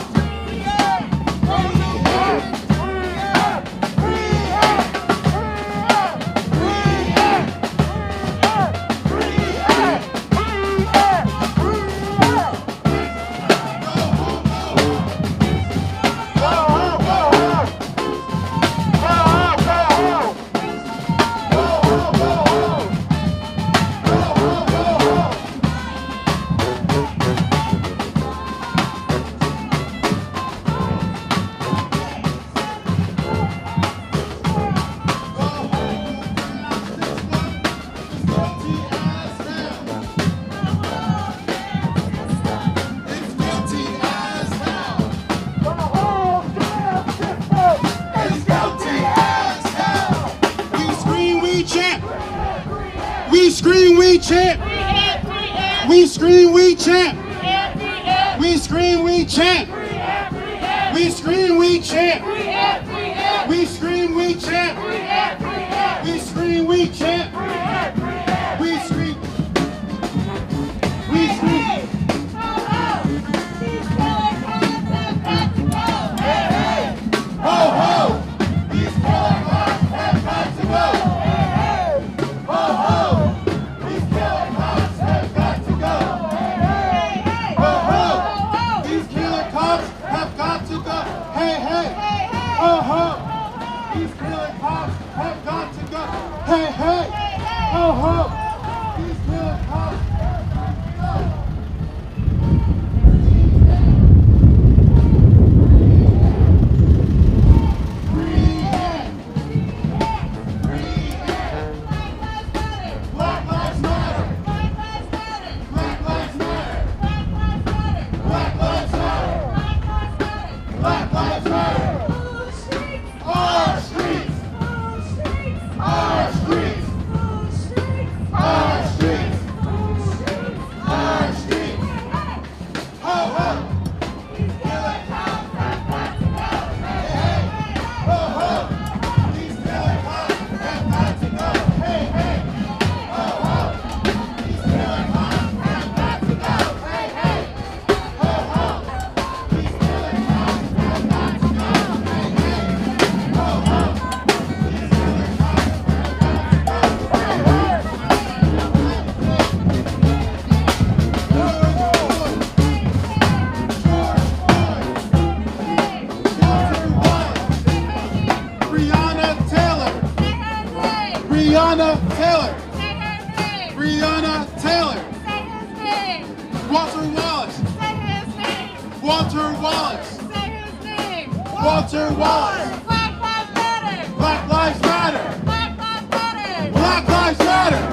We scream, we chant. We scream, we chant. We scream, we chant. We scream, we chant. We scream, we chant. We scream, we chant. We scream. We scream. Ho ho! These killer cops have got to go. Ho ho! These killer cops have got to go. Ho ho! These killer cops have got to go. Hey hey! Ho ho! These killer cops have got to go. Hey hey! Ho ho! These killer cops have got to go. Black Lives Matter. Black Lives Matter. Black Lives Matter. Black Lives Matter. Our streets. Our streets. Our streets. Our streets. Ho ho. These killer cops have got to go. Hey hey. Ho ho. These killer cops have got to go. Hey hey. Ho ho. These killer cops have got to go. Hey hey. Ho ho. These killer cops have got to go. Hey hey. Ho ho. These killer cops have got to go. Hey hey. Breonna Taylor. Breonna Taylor. Breonna Taylor. Walter Wallace. Walter Wallace. Walter Wallace. Black Lives Matter. Black Lives Matter. Black Lives Matter. Black Lives Matter.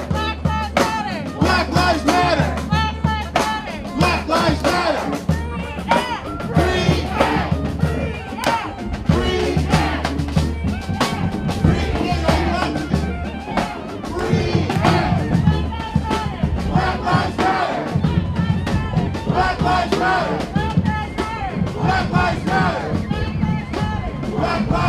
Black Lives Matter. Black Lives Matter. Black Lives Matter. Black Lives Matter. Free Ant. Free Ant. Free Ant. Free Ant. Black Lives Matter. Black Lives Matter. Black Lives Matter. Black Lives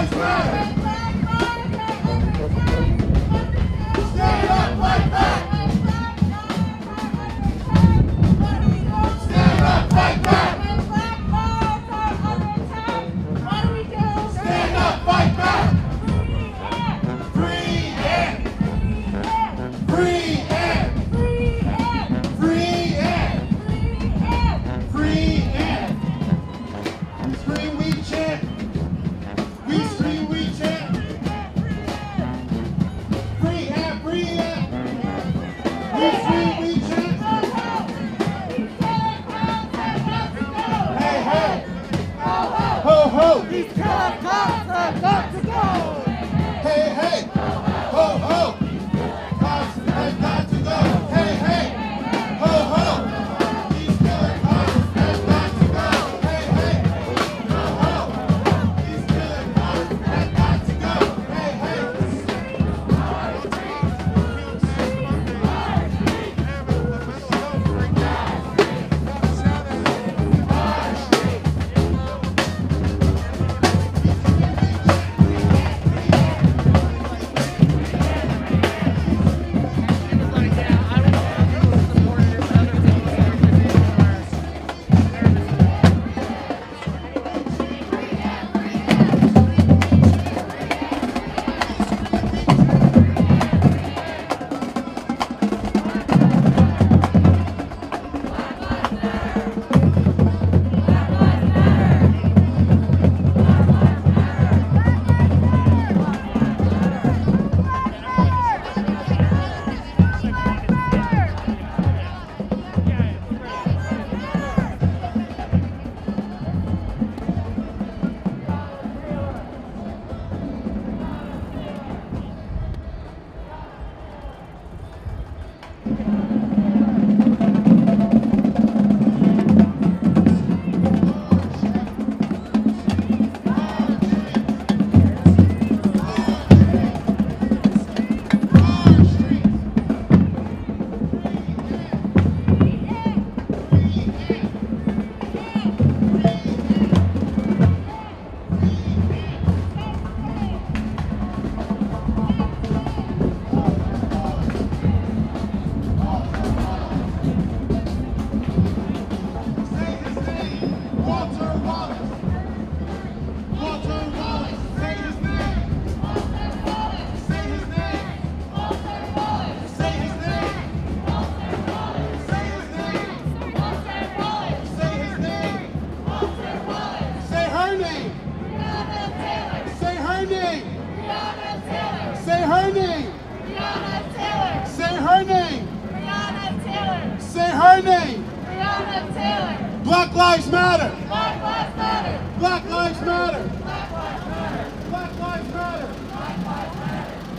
Black Lives Matter. Black Lives Matter. Black Lives Matter. Black Lives Matter. Black Lives Matter.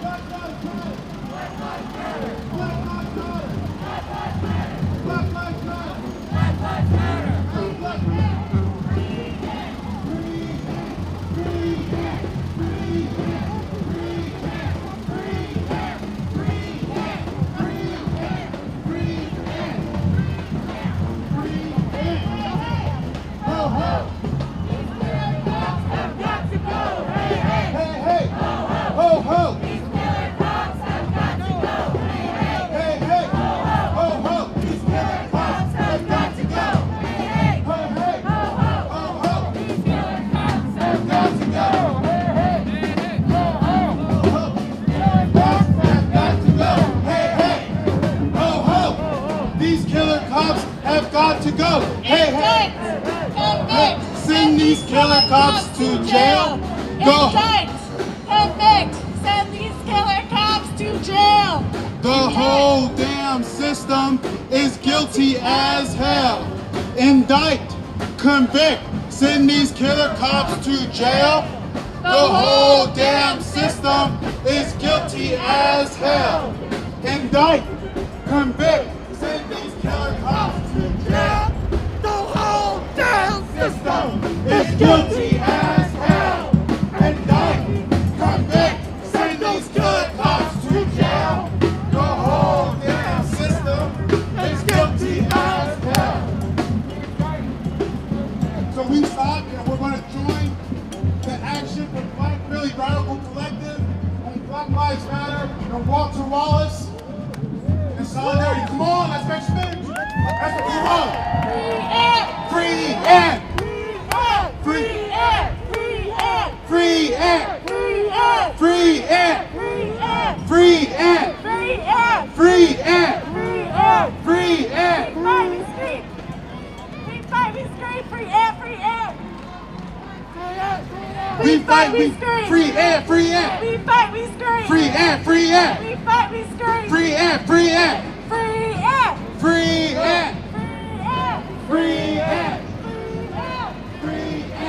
Black Lives Matter. Black Lives Matter. Black Lives Matter. Black Lives Matter. Black Lives Matter. Black Lives Matter. Black Lives Matter. Black got to go. Hey, hey. Convict. Send these killer cops to jail. Go. Convict. Send these killer cops to jail. The whole damn system is guilty as hell. Indict, convict, send these killer cops to jail. The whole damn system is guilty as hell. Indict, convict, send these killer cops to jail. The whole damn system is guilty as hell. Indict, convict, send these killer cops to jail. The whole damn system is guilty as hell. So we stop and we're going to join the action with Black Philly Radical Collective on Black Lives Matter and Walter Wallace in solidarity. Come on, let's make spin. That's what we want. Free air. Free air. Free air. Free air. Free air. Free air. Free air. We fight, we scream, free air, free air. We fight, we scream. Free air, free air. We fight, we scream. Free air, free air. We fight, we scream. Free air, free air. Free air. Free air. Free air. Free air.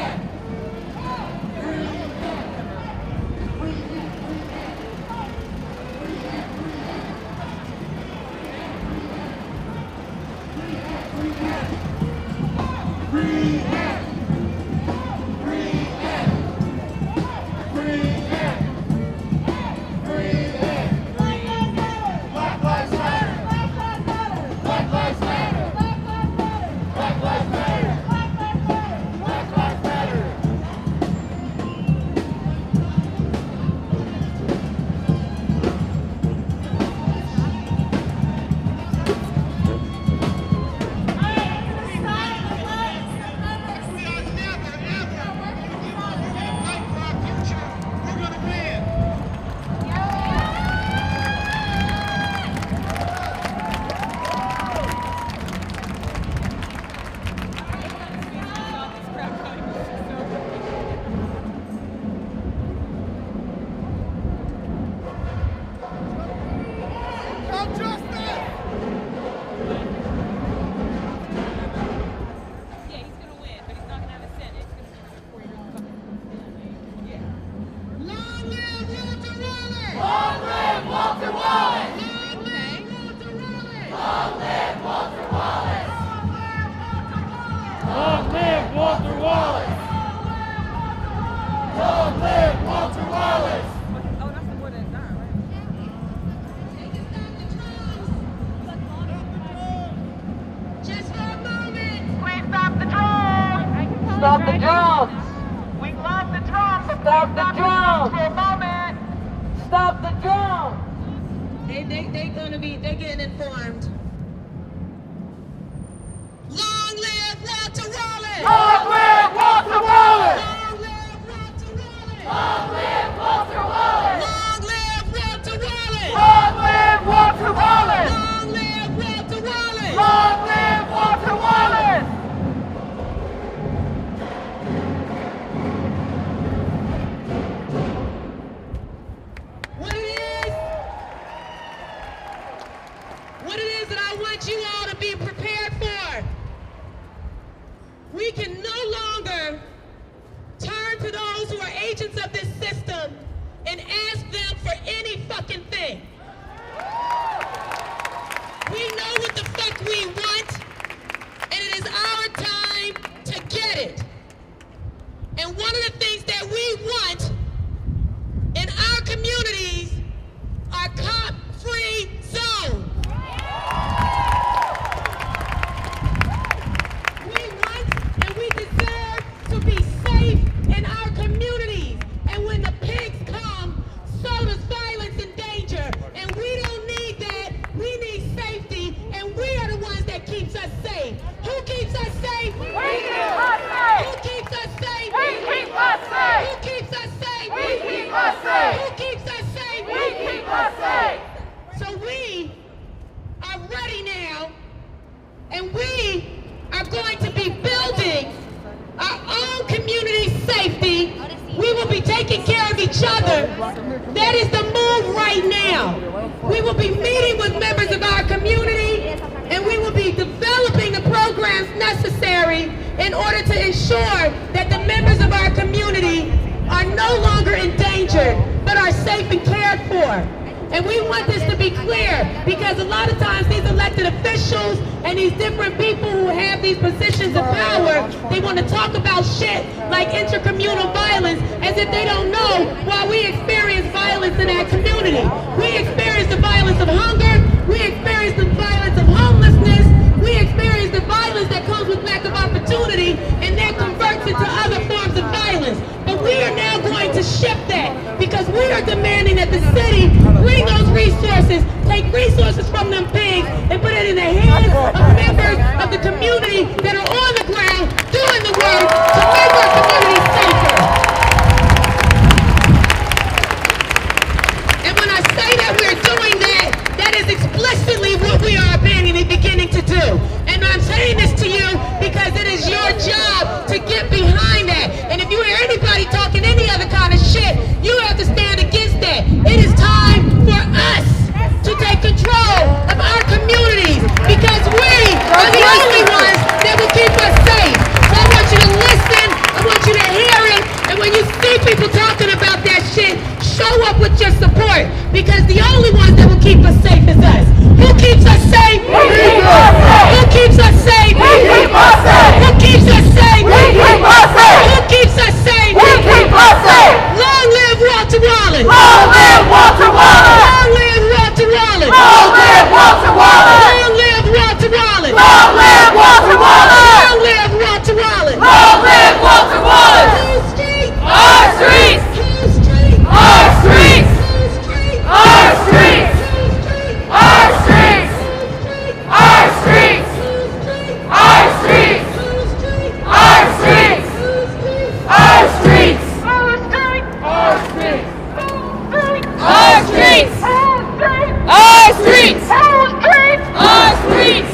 Stop the drums! We love the drums! Stop the drums! For a moment! Stop the drums! They're getting informed. Long live Walter Wallace! Long live Walter Wallace! Long live Walter Wallace! Long live Walter Wallace! Long live Walter Wallace! Long live Walter Wallace! Long live Walter Wallace! What it is that I want you all to be prepared for That is the move right now. We will be meeting with members of our community, and we will be developing the programs necessary in order to ensure that the members of our community are no longer endangered, but are safe and cared for. And we want this to be clear, because a lot of times these elected officials and these different people who have these positions of power, they want to talk about shit like intercommunal violence as if they don't know why we experience violence in our community. We experience the violence of hunger, we experience the violence of homelessness, we experience the violence that comes with lack of opportunity, and that converts into other forms of violence. But we are now going to shift that, because we are demanding that the city bring those resources, take resources from them pigs, and put it in the hands of members of the community that are on the ground doing the work to make our community safer. And when I say that we're doing that, that is explicitly what we are beginning to do. And I'm saying this to you because it is your job to get behind that. And if you hear anybody talking any other kind of shit, you have to stand against that. It is time for us to take control of our communities, because we are the only ones that will keep us safe. So I want you to listen, I want you to hear it, and when you see people talking about that shit, show up with your support, because the only ones that will keep us safe is us. Who keeps us safe? We keep us safe. Who keeps us safe? We keep us safe. Who keeps us safe? We keep us safe. Who keeps us safe? We keep us safe. Long live Walter Wallace. Long live Walter Wallace. Long live Walter Wallace. Long live Walter Wallace. Long live Walter Wallace. Long live Walter Wallace. Long live Walter Wallace. Long live Walter Wallace. Our streets. Our streets. Our streets. Our streets. Our streets. Our streets. Our streets. Our streets. Our streets. Our streets. Our streets. Our streets.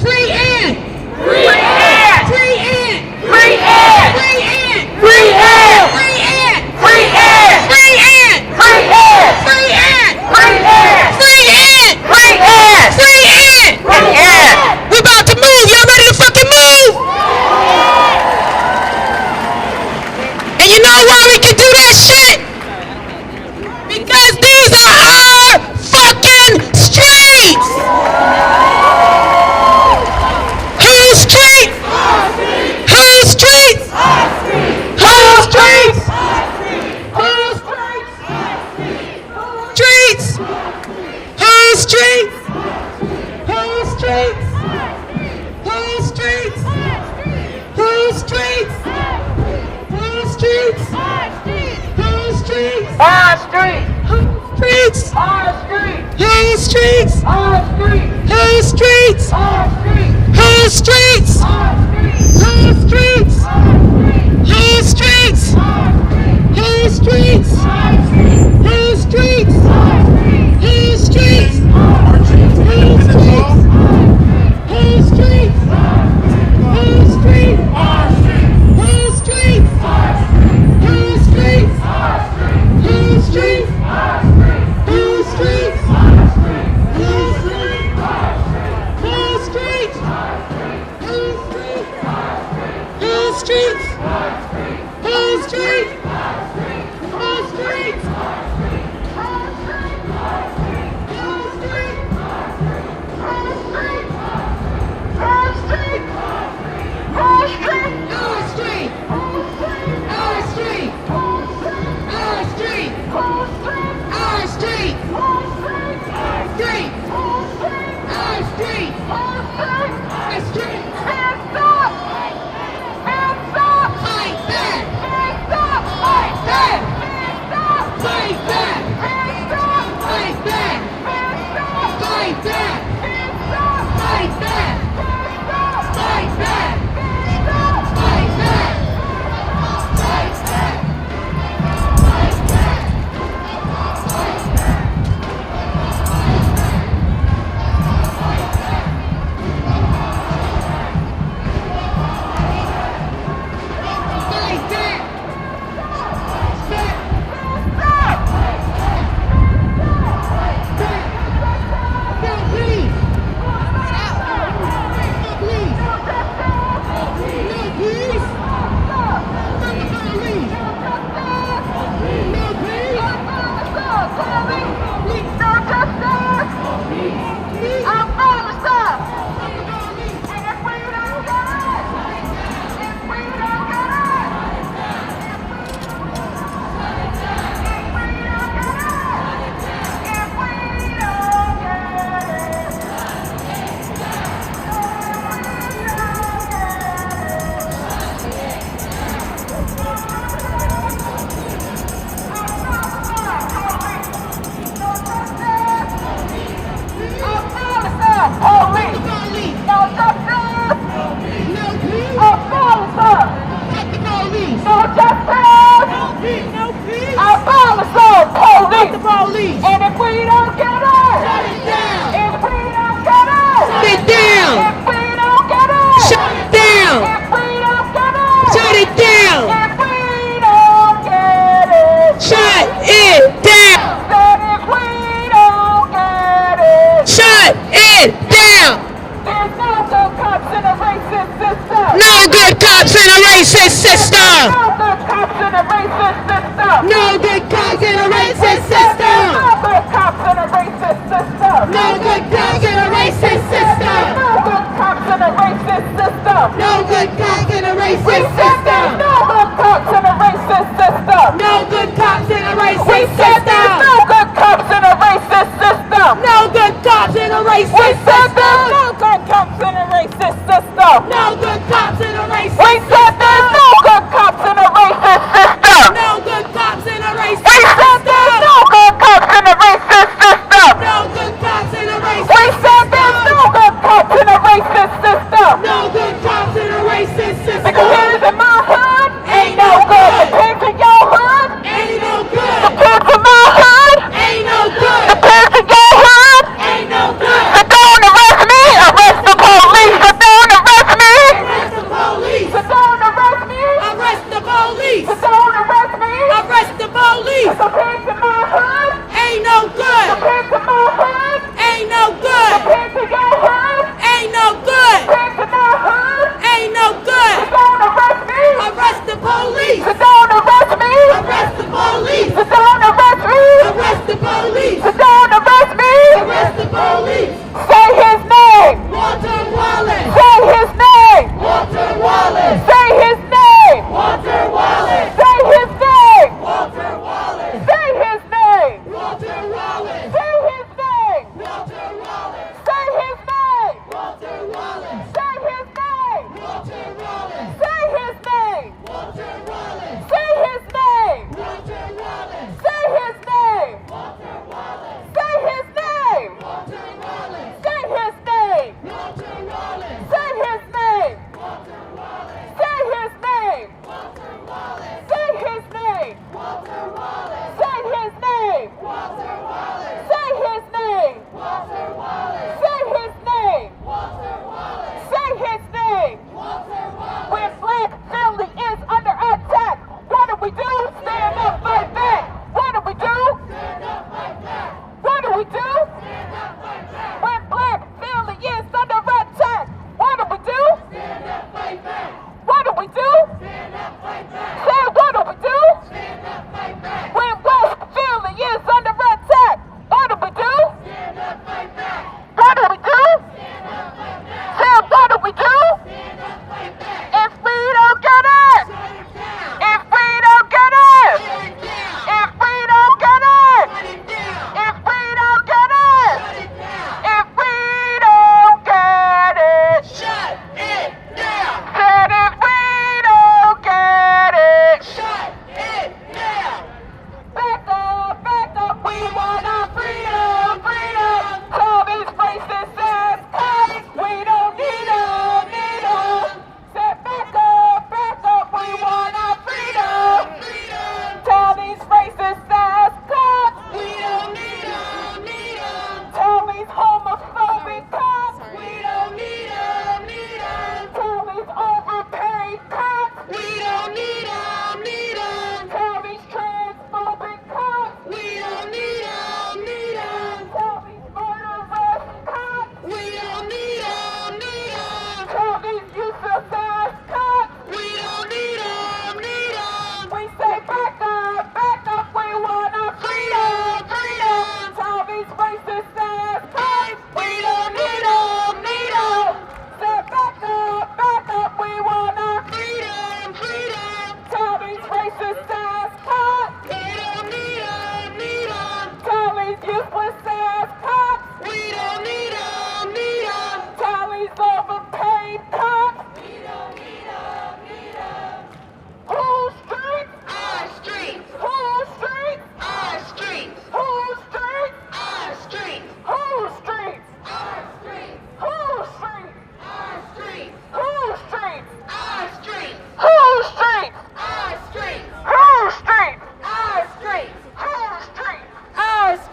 Free air. Free air. Free air. Free air. Free air. Free air. Free air. Free air. Free air. Free air. Free air. Free air. Free air. Free air. Free air. Free air. We about to move. Y'all ready to fucking move? And you know why we can do that shit? Because these are our fucking streets. Whose streets? Whose streets? Whose streets? Whose streets? Whose streets? Whose streets? Whose streets? Whose streets? Whose streets? Whose streets? Our street. Whose streets? Our street. Whose streets? Our street. Whose streets? Our street. Whose streets? Our street. Whose streets? Whose streets? Whose streets? Whose streets? Whose streets? Whose streets? Whose streets? Whose streets? Whose streets? Whose streets? Whose streets? Whose streets? Whose streets? Whose streets?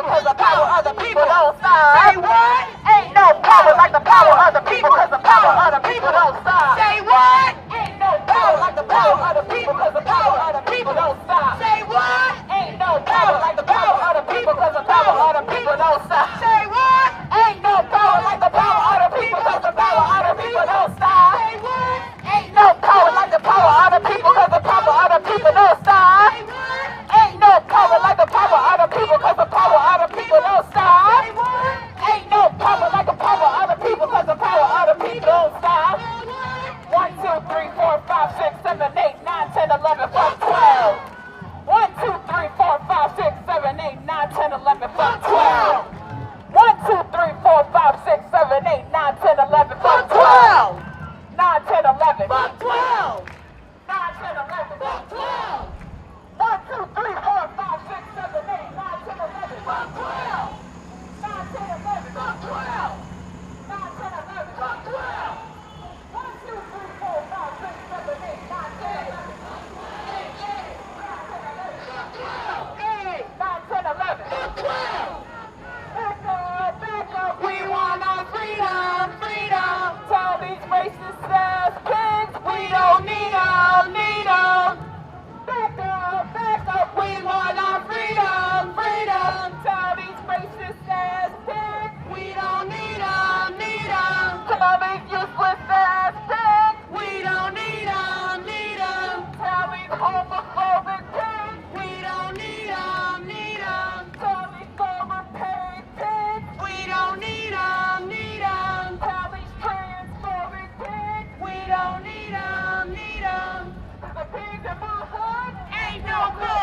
people, cause the power of the people don't stop. Say what? Ain't no power like the power of the people, cause the power of the people don't stop. Say what? Ain't no power like the power of the people, cause the power of the people don't stop. Say what? Ain't no power like the power of the people, cause the power of the people don't stop. Say what? Ain't no power like the power of the people, cause the power of the people don't stop. Say what? Ain't no power like the power of the people, cause the power of the people don't stop. Say what? Ain't no power like the power of the people, cause the power of the people don't stop. Say what? Ain't no power like the power of the people, cause the power of the people don't stop. 1, 2, 3, 4, 5, 6, 7, 8, 9, 10, 11, 12. 1, 2, 3, 4, 5, 6, 7, 8, 9, 10, 11, 12. 1, 2, 3, 4, 5, 6, 7, 8, 9, 10, 11, 12. 9, 10, 11, 12. 9, 10, 11, 12. 1, 2, 3, 4, 5, 6, 7, 8, 9, 10, 11, 12. 9, 10, 11, 12. 9, 10, 11, 12. 1, 2, 3, 4, 5, 6, 7, 8, 9, 10, 11, 12. Back up, we want our freedom, freedom. Tell these racist ass pigs we don't need them, need them. Back up, we want our freedom, freedom. Tell these racist ass pigs we don't need them, need them. Tell these useless ass pigs we don't need them, need them. Tell these homophobic pigs we don't need them, need them. Tell these former paid pigs we don't need them, need them. Tell these transphobic pigs we don't need them, need them. The pigs in my hood ain't no good.